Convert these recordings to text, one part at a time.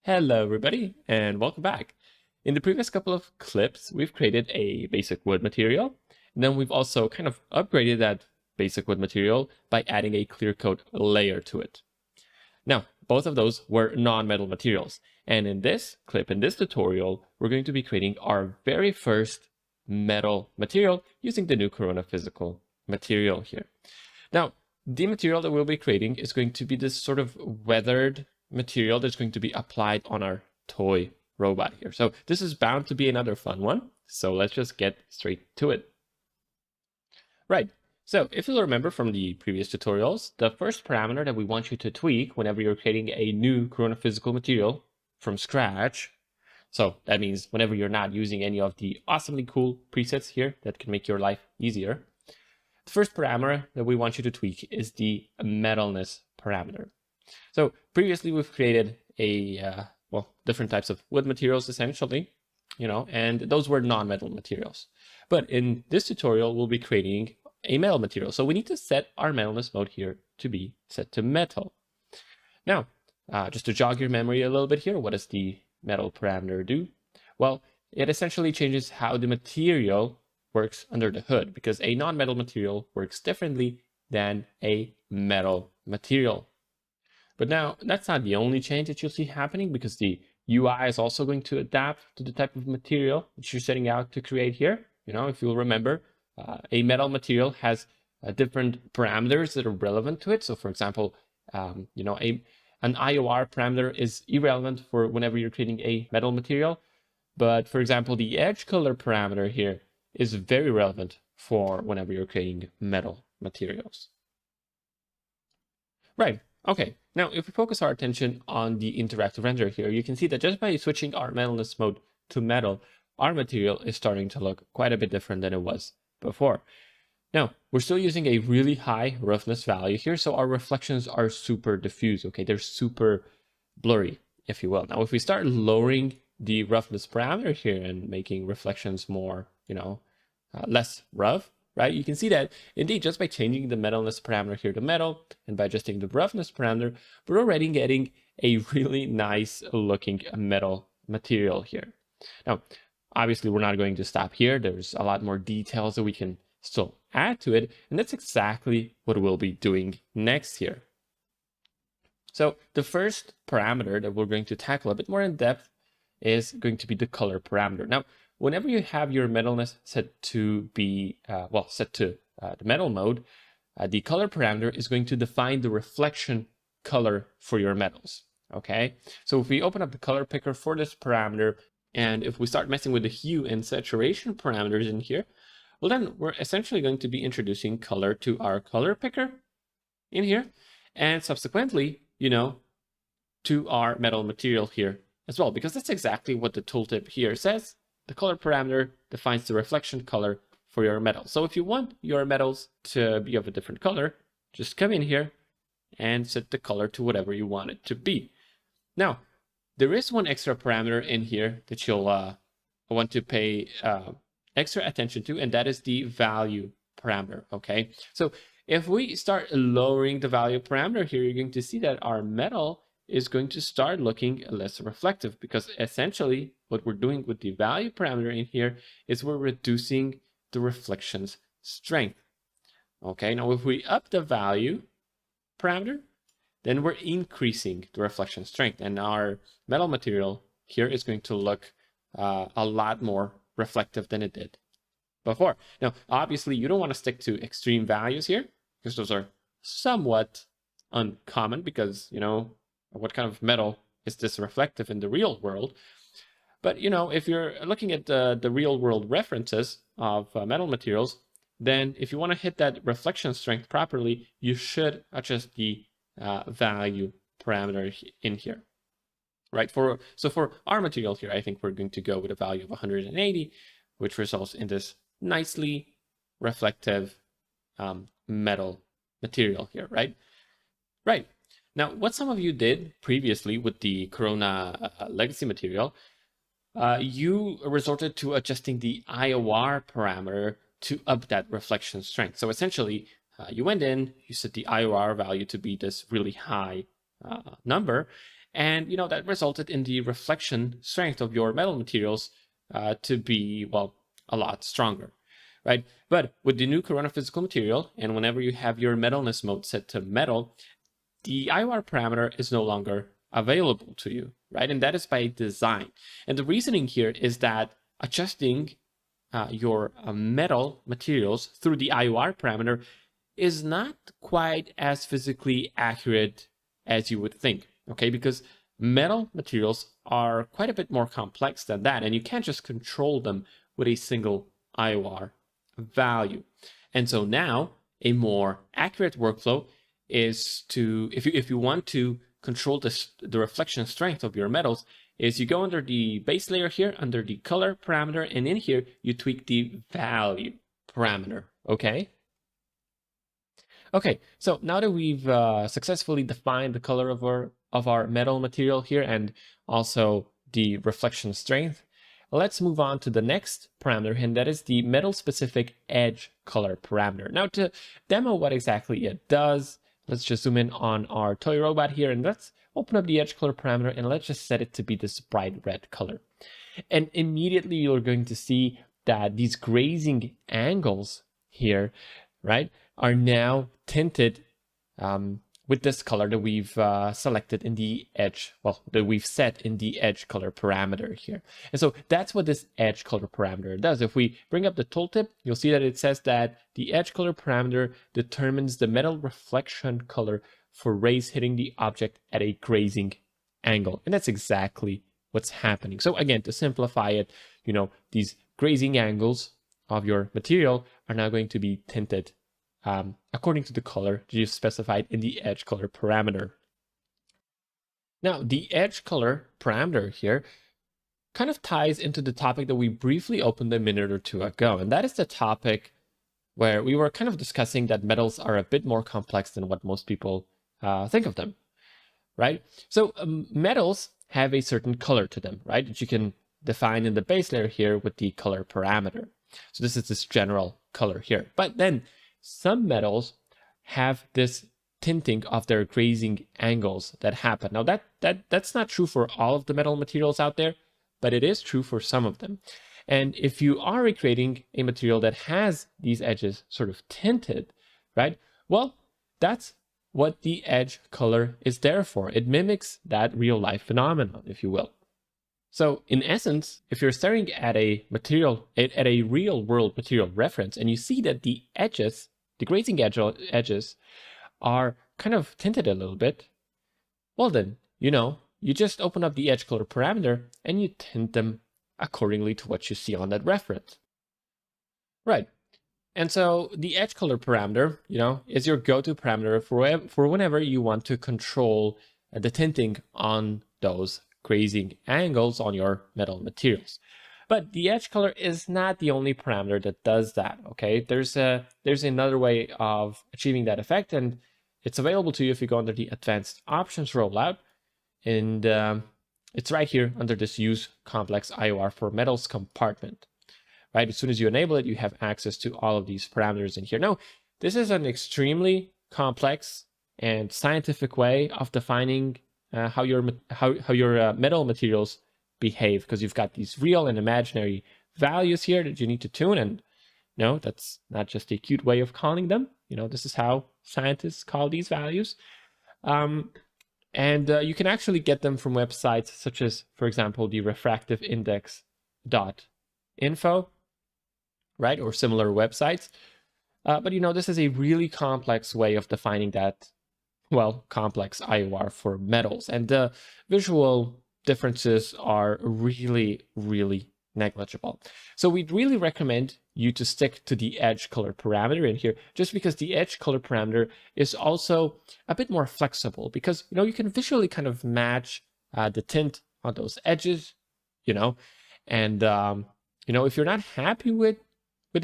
Hello everybody and welcome back. In the previous couple of clips, we've created a basic wood material, and then we've also kind of upgraded that basic wood material by adding a clear coat layer to it. Now, both of those were non-metal materials, and in this clip, in this tutorial, we're going to be creating our very first metal material using the new Corona physical material here. Now, the material that we'll be creating is going to be this sort of weathered material that's going to be applied on our toy robot here. So this is bound to be another fun one. So let's just get straight to it. Right. So if you'll remember from the previous tutorials, the first parameter that we want you to tweak whenever you're creating a new Corona physical material from scratch. So that means whenever you're not using any of the awesomely cool presets here that can make your life easier. The first parameter that we want you to tweak is the Metalness parameter. So previously we've created different types of wood materials essentially, and those were non-metal materials. But in this tutorial, we'll be creating a metal material. So we need to set our metalness mode here to be set to metal. Now, just to jog your memory a little bit here, what does the metal parameter do? Well, it essentially changes how the material works under the hood, because a non-metal material works differently than a metal material. But now that's not the only change that you'll see happening, because the UI is also going to adapt to the type of material that you're setting out to create here. If you'll remember, a metal material has different parameters that are relevant to it. So for example, an IOR parameter is irrelevant for whenever you're creating a metal material. But for example, the edge color parameter here is very relevant for whenever you're creating metal materials. Right. Okay, now if we focus our attention on the interactive render here, you can see that just by switching our metalness mode to metal, our material is starting to look quite a bit different than it was before. Now, we're still using a really high roughness value here, so our reflections are super diffuse, okay? They're super blurry, if you will. Now, if we start lowering the roughness parameter here and making reflections more, less rough, right? You can see that indeed just by changing the metalness parameter here to metal and by adjusting the roughness parameter, we're already getting a really nice looking metal material here. Now, obviously we're not going to stop here. There's a lot more details that we can still add to it. And that's exactly what we'll be doing next here. So the first parameter that we're going to tackle a bit more in depth is going to be the color parameter. Now, whenever you have your metalness set to be, the metal mode, the color parameter is going to define the reflection color for your metals, okay? So if we open up the color picker for this parameter, and if we start messing with the hue and saturation parameters in here, well then we're essentially going to be introducing color to our color picker in here, and subsequently, to our metal material here as well, because that's exactly what the tooltip here says. The color parameter defines the reflection color for your metal. So if you want your metals to be of a different color, just come in here and set the color to whatever you want it to be. Now, there is one extra parameter in here that you'll want to pay extra attention to, and that is the value parameter, okay? So if we start lowering the value parameter here, you're going to see that our metal is going to start looking less reflective, because essentially what we're doing with the value parameter in here is we're reducing the reflection's strength. Okay, now if we up the value parameter, then we're increasing the reflection strength, and our metal material here is going to look a lot more reflective than it did before. Now, obviously you don't want to stick to extreme values here, because those are somewhat uncommon, because, what kind of metal is this reflective in the real world? But, if you're looking at the real world references of metal materials, then if you want to hit that reflection strength properly, you should adjust the value parameter in here, right? So for our material here, I think we're going to go with a value of 180, which results in this nicely reflective metal material here, right? Right. Now, what some of you did previously with the Corona legacy material, you resorted to adjusting the IOR parameter to up that reflection strength. So essentially, you went in, you set the IOR value to be this really high number, And, that resulted in the reflection strength of your metal materials to be, well, a lot stronger, right? But with the new Corona physical material, and whenever you have your metalness mode set to metal, the IOR parameter is no longer available to you, right? And that is by design. And the reasoning here is that adjusting your metal materials through the IOR parameter is not quite as physically accurate as you would think, okay? Because metal materials are quite a bit more complex than that, and you can't just control them with a single IOR value. And so now a more accurate workflow is to, if you want to control the reflection strength of your metals, is you go under the base layer here, under the color parameter, and in here you tweak the value parameter, okay? Okay, so now that we've successfully defined the color of our metal material here and also the reflection strength, let's move on to the next parameter, and that is the metal-specific edge color parameter. Now, to demo what exactly it does, let's just zoom in on our toy robot here, and let's open up the edge color parameter, and let's just set it to be this bright red color. And immediately you're going to see that these grazing angles here, right, are now tinted with this color that we've selected in the edge, well, that we've set in the edge color parameter here. And so that's what this edge color parameter does. If we bring up the tooltip, you'll see that it says that the edge color parameter determines the metal reflection color for rays hitting the object at a grazing angle. And that's exactly what's happening. So again, to simplify it, these grazing angles of your material are now going to be tinted according to the color that you've specified in the edge color parameter. Now, the edge color parameter here kind of ties into the topic that we briefly opened a minute or two ago, and that is the topic where we were kind of discussing that metals are a bit more complex than what most people think of them, right? So metals have a certain color to them, right, that you can define in the base layer here with the color parameter. So this is this general color here. But then some metals have this tinting of their grazing angles that happen. Now that's not true for all of the metal materials out there, but it is true for some of them. And if you are recreating a material that has these edges sort of tinted, right? Well, that's what the edge color is there for. It mimics that real life phenomenon, if you will. So in essence, if you're staring at a material, at a real world material reference, and you see that the edges, the grazing edges are kind of tinted a little bit, well then, you just open up the edge color parameter and you tint them accordingly to what you see on that reference. Right. And so the edge color parameter, is your go-to parameter for whenever you want to control the tinting on those grazing angles on your metal materials. But the edge color is not the only parameter that does that, okay? There's another way of achieving that effect, and it's available to you if you go under the advanced options rollout, and it's right here under this use complex IOR for metals compartment, right? As soon as you enable it, you have access to all of these parameters in here. Now, this is an extremely complex and scientific way of defining how your metal materials behave, because you've got these real and imaginary values here that you need to tune, and no, that's not just a cute way of calling them. This is how scientists call these values. And you can actually get them from websites such as, for example, the refractiveindex.info, right, or similar websites. But this is a really complex way of defining that, well, complex IOR for metals, and the visual differences are really, really negligible. So we'd really recommend you to stick to the edge color parameter in here, just because the edge color parameter is also a bit more flexible, because you can visually kind of match the tint on those edges, and if you're not happy with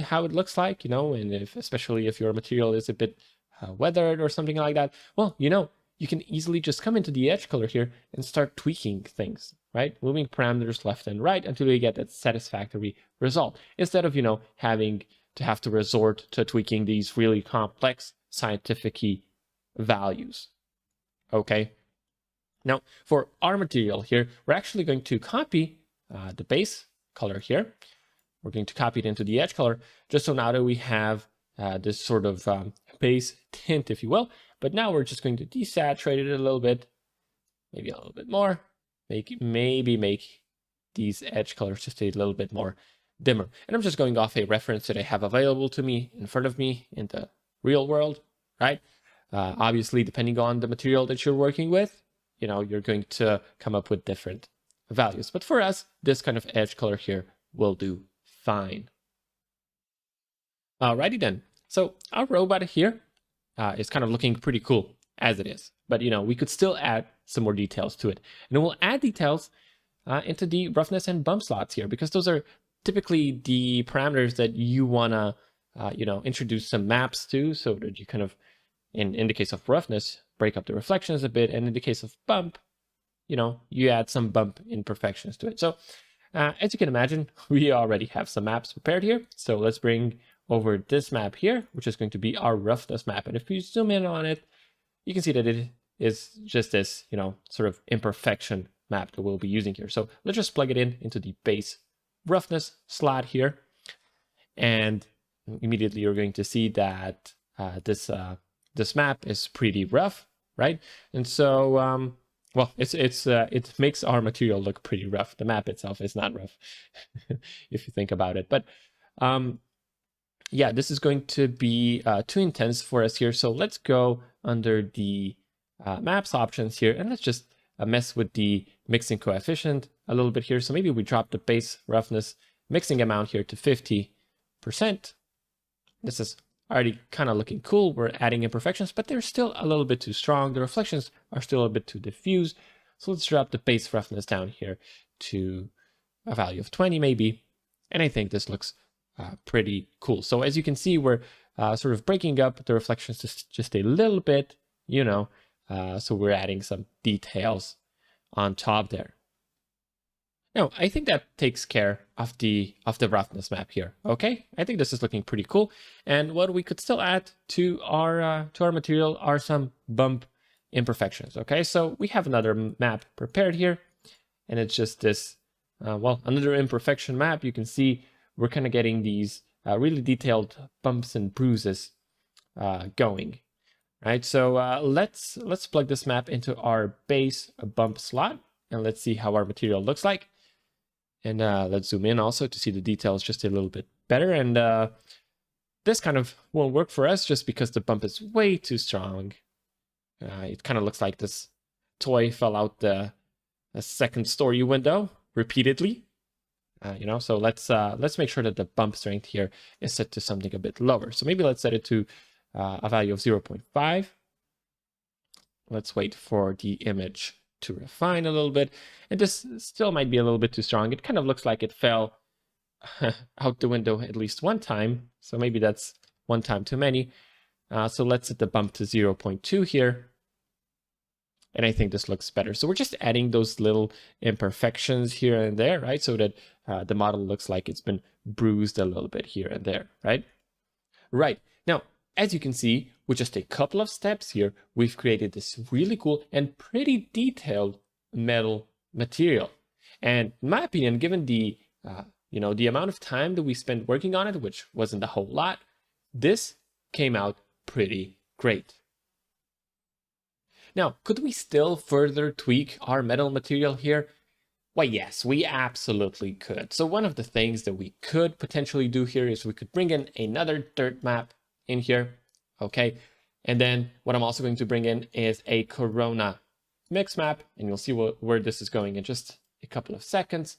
how it looks like, and especially if your material is a bit weathered or something like that, well, you can easily just come into the edge color here and start tweaking things, right? Moving parameters left and right until you get that satisfactory result, instead of, having to resort to tweaking these really complex scientific values. Okay. Now, for our material here, we're actually going to copy the base color here. We're going to copy it into the edge color, just so now that we have this sort of base tint, if you will. But now we're just going to desaturate it a little bit, maybe a little bit more, maybe make these edge colors just a little bit more dimmer. And I'm just going off a reference that I have available to me in front of me in the real world, right? Obviously, depending on the material that you're working with, you're going to come up with different values. But for us, this kind of edge color here will do fine. Alrighty then. So our robot here is kind of looking pretty cool as it is. But, we could still add some more details to it. And we'll add details into the roughness and bump slots here, because those are typically the parameters that you want to, introduce some maps to, so that you kind of, in the case of roughness, break up the reflections a bit. And in the case of bump, you add some bump imperfections to it. So as you can imagine, we already have some maps prepared here. So let's bring over this map here, which is going to be our roughness map. And if you zoom in on it, you can see that it is just this, sort of imperfection map that we'll be using here. So let's just plug it into the base roughness slot here. And immediately you're going to see that this map is pretty rough, right? And so, well, it makes our material look pretty rough. The map itself is not rough, if you think about it. But yeah, this is going to be too intense for us here. So let's go under the maps options here, and let's just mess with the mixing coefficient a little bit here. So maybe we drop the base roughness mixing amount here to 50%. This is already kind of looking cool. We're adding imperfections, but they're still a little bit too strong. The reflections are still a bit too diffuse. So let's drop the base roughness down here to a value of 20 maybe. And I think this looks pretty cool. So as you can see, we're sort of breaking up the reflections just a little bit, so we're adding some details on top there. Now, I think that takes care of the roughness map here. Okay, I think this is looking pretty cool. And what we could still add to our material are some bump imperfections. Okay, so we have another map prepared here, and it's just this, well, another imperfection map. You can see we're kind of getting these really detailed bumps and bruises going, right? So let's plug this map into our base bump slot, and let's see how our material looks like. And let's zoom in also to see the details just a little bit better. And this kind of won't work for us just because the bump is way too strong. It kind of looks like this toy fell out the second story window repeatedly. So let's make sure that the bump strength here is set to something a bit lower. So maybe let's set it to a value of 0.5. Let's wait for the image to refine a little bit. And this still might be a little bit too strong. It kind of looks like it fell out the window at least one time. So maybe that's one time too many. So let's set the bump to 0.2 here. And I think this looks better. So we're just adding those little imperfections here and there, right? So that the model looks like it's been bruised a little bit here and there, right? Right. Now, as you can see, with just a couple of steps here, we've created this really cool and pretty detailed metal material. And in my opinion, given the the amount of time that we spent working on it, which wasn't a whole lot, this came out pretty great. Now, could we still further tweak our metal material here? Why, yes, we absolutely could. So one of the things that we could potentially do here is we could bring in another dirt map in here, okay? And then what I'm also going to bring in is a Corona mix map, and you'll see where this is going in just a couple of seconds.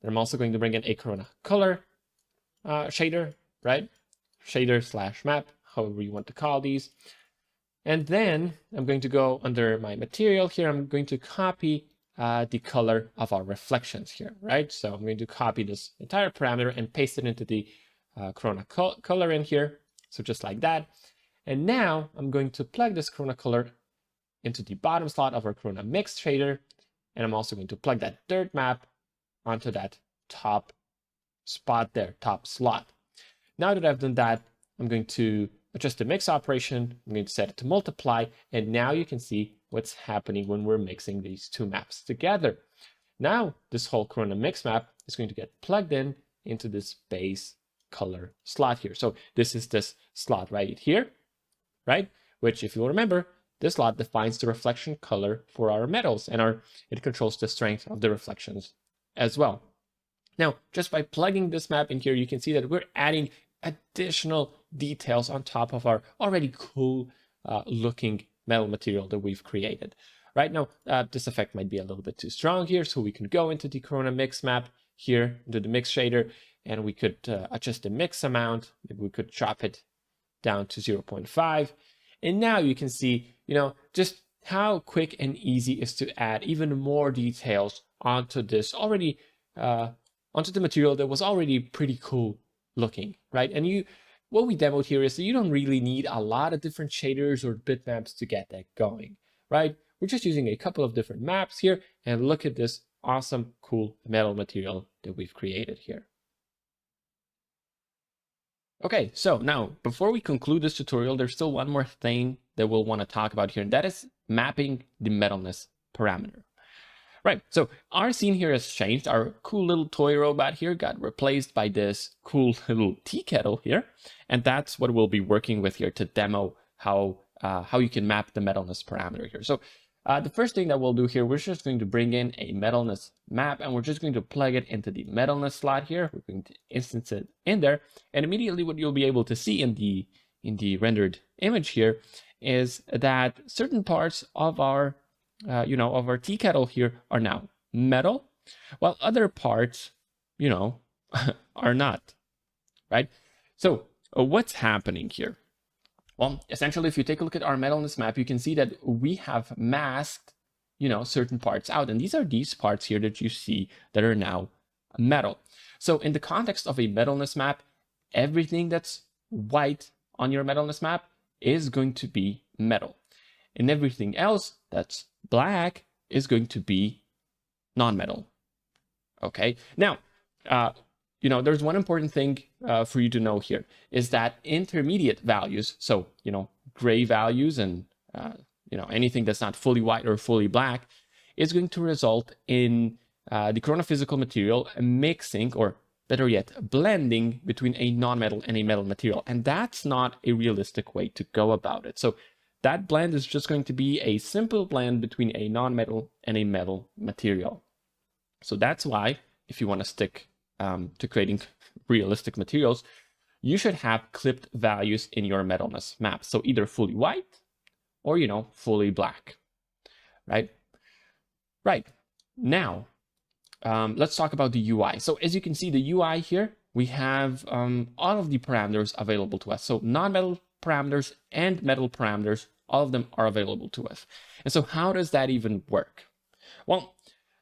And I'm also going to bring in a Corona color shader, right? Shader / map, however you want to call these. And then I'm going to go under my material here. I'm going to copy the color of our reflections here, right? So I'm going to copy this entire parameter and paste it into the Corona color in here. So just like that. And now I'm going to plug this Corona color into the bottom slot of our Corona mix shader. And I'm also going to plug that dirt map onto that top spot there, top slot. Now that I've done that, I'm going to adjust the mix operation. I'm going to set it to multiply. And now you can see what's happening when we're mixing these two maps together. Now, this whole Corona mix map is going to get plugged in into this base color slot here. So this is this slot right here, right? Which, if you'll remember, this slot defines the reflection color for our metals, and it controls the strength of the reflections as well. Now, just by plugging this map in here, you can see that we're adding additional details on top of our already cool looking metal material that we've created. Right now, this effect might be a little bit too strong here, so we can go into the Corona mix map here, into the mix shader, and we could adjust the mix amount. Maybe we could chop it down to 0.5. And now you can see, just how quick and easy it is to add even more details onto this already, onto the material that was already pretty cool looking, right? And what we demoed here is that you don't really need a lot of different shaders or bitmaps to get that going, right? We're just using a couple of different maps here, and look at this awesome, cool metal material that we've created here. Okay, so now, before we conclude this tutorial, there's still one more thing that we'll want to talk about here, and that is mapping the Metalness parameter. Right, so our scene here has changed. Our cool little toy robot here got replaced by this cool little tea kettle here, and that's what we'll be working with here to demo how you can map the Metalness parameter here. So the first thing that we'll do here, we're just going to bring in a Metalness map, and we're just going to plug it into the Metalness slot here. We're going to instance it in there, and immediately what you'll be able to see in the rendered image here is that certain parts of our of our tea kettle here are now metal, while other parts, are not, right? So what's happening here? Well, essentially, if you take a look at our Metalness map, you can see that we have masked, certain parts out. And these are these parts here that you see that are now metal. So in the context of a Metalness map, everything that's white on your Metalness map is going to be metal. And everything else that's black is going to be non-metal. Okay. Now, there's one important thing for you to know here is that intermediate values, so, gray values and, anything that's not fully white or fully black, is going to result in the Corona physical material mixing, or better yet, blending between a non-metal and a metal material. And that's not a realistic way to go about it. So that blend is just going to be a simple blend between a non-metal and a metal material. So that's why, if you want to stick to creating realistic materials, you should have clipped values in your Metalness map. So either fully white or, fully black, right? Right. Now, let's talk about the UI. So as you can see, the UI here, we have all of the parameters available to us. So non-metal parameters and metal parameters, all of them are available to us. And so how does that even work? Well,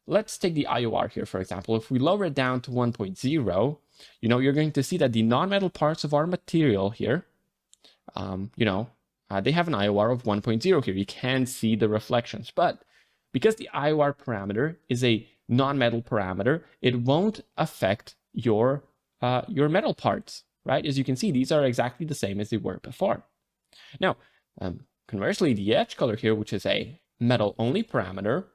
let's take the IOR here, for example. If we lower it down to 1.0, you're going to see that the non-metal parts of our material here, they have an IOR of 1.0 here. You can see the reflections, but because the IOR parameter is a non-metal parameter, it won't affect your metal parts, right? As you can see, these are exactly the same as they were before. Now, conversely, the edge color here, which is a metal-only parameter,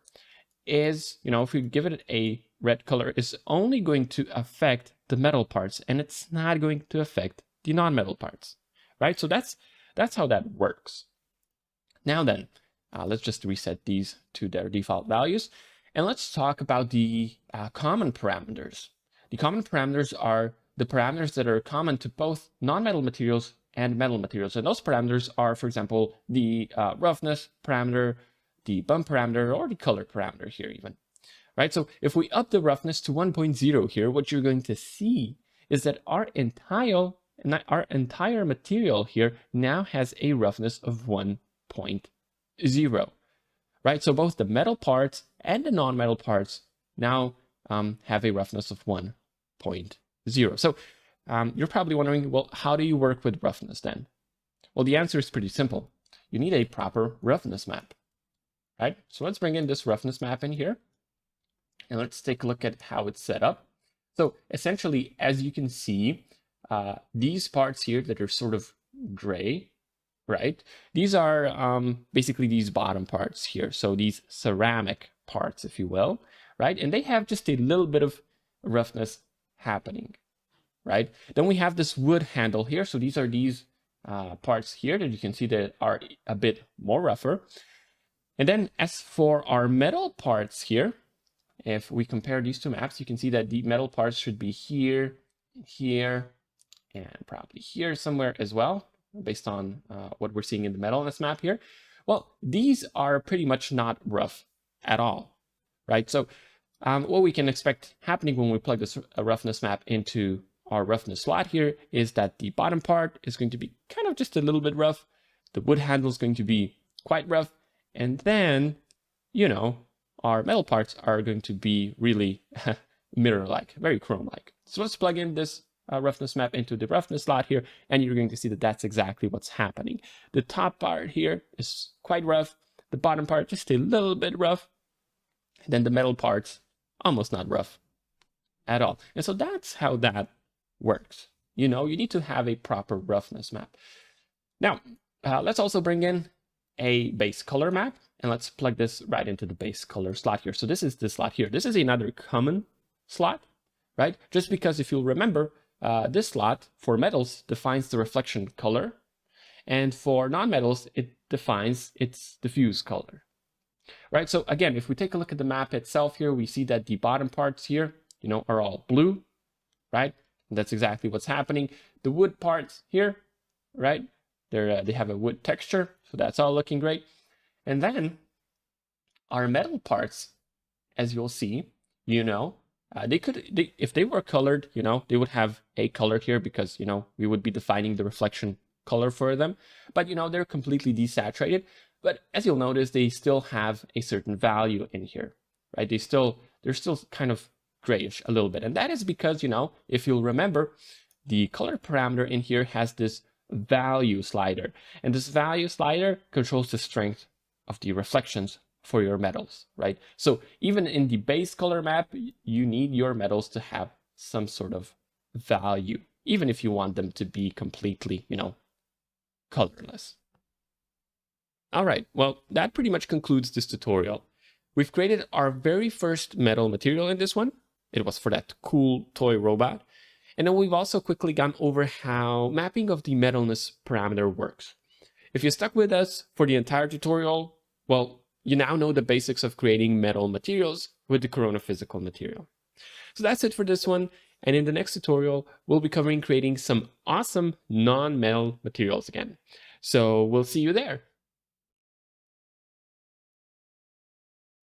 is, if we give it a red color, is only going to affect the metal parts, and it's not going to affect the non-metal parts, right? So that's how that works. Now then, let's just reset these to their default values, and let's talk about the common parameters. The common parameters are the parameters that are common to both non-metal materials and metal materials. And those parameters are, for example, the roughness parameter, the bump parameter, or the color parameter here even, right? So if we up the roughness to 1.0 here, what you're going to see is that our entire material here now has a roughness of 1.0, right? So both the metal parts and the non-metal parts now have a roughness of 1.0. So you're probably wondering, well, how do you work with roughness then? Well, the answer is pretty simple. You need a proper roughness map, right? So let's bring in this roughness map in here, and let's take a look at how it's set up. So essentially, as you can see, these parts here that are sort of gray, right? These are basically these bottom parts here. So these ceramic parts, if you will, right? And they have just a little bit of roughness happening, right? Then we have this wood handle here. So these are these parts here that you can see that are a bit more rougher. And then as for our metal parts here, if we compare these two maps, you can see that the metal parts should be here, here, and probably here somewhere as well, based on what we're seeing in the Metalness map here. Well, these are pretty much not rough at all, right? So what we can expect happening when we plug this roughness map into our roughness slot here is that the bottom part is going to be kind of just a little bit rough. The wood handle is going to be quite rough. And then, you know, our metal parts are going to be really mirror-like, very chrome-like. So let's plug in this roughness map into the roughness slot here, and you're going to see that that's exactly what's happening. The top part here is quite rough. The bottom part just a little bit rough. And then the metal parts almost not rough at all. And so that's how that works. You know, you need to have a proper roughness map. Now, let's also bring in a base color map, and let's plug this right into the base color slot here. So this is the slot here. This is another common slot, right? Just because if you'll remember, this slot for metals defines the reflection color, and for non-metals, it defines its diffuse color, right? So again, if we take a look at the map itself here, we see that the bottom parts here, you know, are all blue, right? And that's exactly what's happening. The wood parts here, right? They have a wood texture, so that's all looking great. And then our metal parts, as you'll see, you know, if they were colored, you know, they would have a color here because, you know, we would be defining the reflection color for them. But, you know, they're completely desaturated. But as you'll notice, they still have a certain value in here, right? They're still kind of grayish a little bit. And that is because, you know, if you'll remember, the color parameter in here has this value slider. And this value slider controls the strength of the reflections for your metals, right? So even in the base color map, you need your metals to have some sort of value, even if you want them to be completely, you know, colorless. All right, well, that pretty much concludes this tutorial. We've created our very first metal material in this one. It was for that cool toy robot. And then we've also quickly gone over how mapping of the metalness parameter works. If you stuck with us for the entire tutorial, well, you now know the basics of creating metal materials with the Corona physical material. So that's it for this one. And in the next tutorial, we'll be covering creating some awesome non-metal materials again. So we'll see you there.